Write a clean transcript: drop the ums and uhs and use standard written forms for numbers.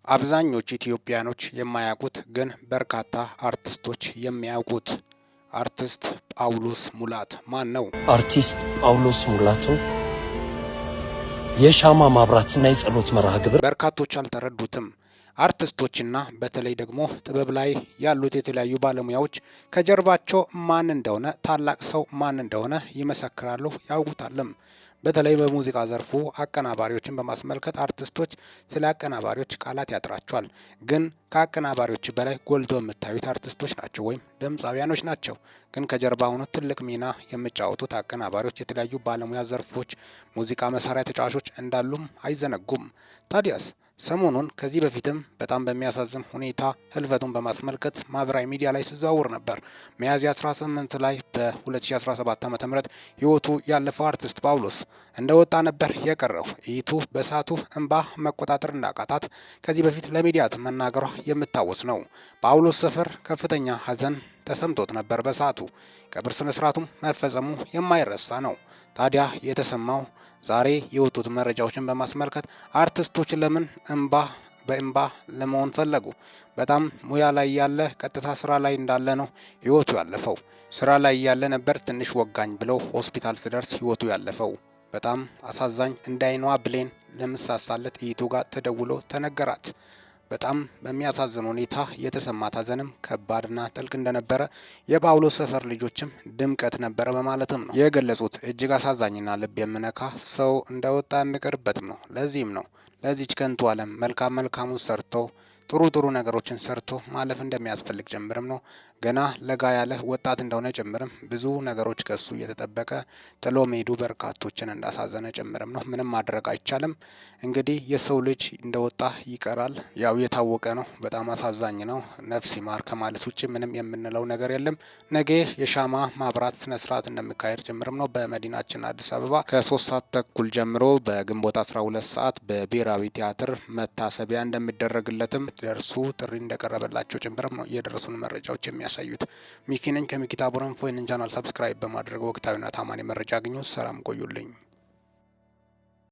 አብዛኞቹ ኢትዮጵያኖች የማያውቁት ግን በርካታ አርቲስቶች የሚያውቁት አርቲስት ጳውሎስ ሙላት ማን ነው? አርቲስት ጳውሎስ ሙላትን የሻማ ማብራትና የጸሎት መርሃ ግብር በርካቶች አልተረዱትም። አርቲስቶችና በተለይ ደግሞ ጥበብ ላይ ያሉት የተለያዩ ባለሙያዎች ከጀርባቸው ማን እንደሆነ ታላቅ ሰው ማን እንደሆነ ይመሰክራሉ፣ ያውቁታልም። በተለይ በሙዚቃ ዘርፉ አቀናባሪዎችን በማስመልከት አርቲስቶች ስለ አቀናባሪዎች ቃላት ያጥራቸዋል። ግን ከአቀናባሪዎች በላይ ጎልቶ የምታዩት አርቲስቶች ናቸው ወይም ድምፃውያኖች ናቸው። ግን ከጀርባ ሆኖ ትልቅ ሚና የሚጫወቱት አቀናባሪዎች፣ የተለያዩ ባለሙያ ዘርፎች ሙዚቃ መሳሪያ ተጫዋቾች እንዳሉም አይዘነጉም። ታዲያስ ሰሞኑን ከዚህ በፊትም በጣም በሚያሳዝን ሁኔታ ህልፈቱን በማስመልከት ማህበራዊ ሚዲያ ላይ ሲዘዋውር ነበር። ሚያዝያ 18 ላይ በ2017 ዓ.ም ህይወቱ ያለፈው አርቲስት ጳውሎስ እንደወጣ ነበር የቀረው። ይቱ በሳቱ እንባ መቆጣጠር እንዳቃታት ከዚህ በፊት ለሚዲያ መናገሯ የምታወስ ነው። ጳውሎስ ሰፈር ከፍተኛ ሀዘን ተሰምቶት ነበር በሰዓቱ። ቀብር ስነ ስርዓቱም መፈጸሙ የማይረሳ ነው። ታዲያ የተሰማው ዛሬ የወጡት መረጃዎችን በማስመልከት አርቲስቶች ለምን በእንባ ለመሆን ፈለጉ? በጣም ሙያ ላይ ያለ ቀጥታ ስራ ላይ እንዳለ ነው ህይወቱ ያለፈው። ስራ ላይ ያለ ነበር ትንሽ ወጋኝ ብለው ሆስፒታል ሲደርስ ህይወቱ ያለፈው። በጣም አሳዛኝ። እንዳይኗ ብሌን ለምሳሳለት ኢቱ ጋር ተደውሎ ተነገራት። በጣም በሚያሳዝን ሁኔታ የተሰማት ሀዘንም ከባድና ጥልቅ እንደነበረ የጳውሎስ ሰፈር ልጆችም ድምቀት ነበረ በማለትም ነው የገለጹት። እጅግ አሳዛኝና ልብ የሚነካ ሰው እንደወጣ የሚቀርበትም ነው። ለዚህም ነው ለዚች ከንቱ ዓለም መልካሙን ሰርቶ ጥሩ ነገሮችን ሰርቶ ማለፍ እንደሚያስፈልግ ጭምርም ነው። ገና ለጋ ያለ ወጣት እንደሆነ ጭምርም ብዙ ነገሮች ከሱ እየተጠበቀ ጥሎ መሄዱ በርካቶችን እንዳሳዘነ ጭምርም ነው። ምንም ማድረግ አይቻልም። እንግዲህ የሰው ልጅ እንደወጣ ይቀራል። ያው የታወቀ ነው። በጣም አሳዛኝ ነው። ነፍስ ይማር ከማለት ውጭ ምንም የምንለው ነገር የለም። ነገ የሻማ ማብራት ስነስርዓት እንደሚካሄድ ጭምርም ነው በመዲናችን አዲስ አበባ ከ3 ሰዓት ተኩል ጀምሮ በግንቦት 12 ሰዓት በብሔራዊ ቲያትር መታሰቢያ እንደሚደረግለትም ደርሱ ጥሪ እንደቀረበላቸው ጭምርም ነው የደረሱን መረጃዎች የሚያሳዩት። ሚኪ ነኝ ከሚኪታቦር ኢንፎ። ይህንን ቻናል ሰብስክራይብ በማድረግ ወቅታዊና ታማኝ መረጃ አግኙ። ሰላም ቆዩልኝ።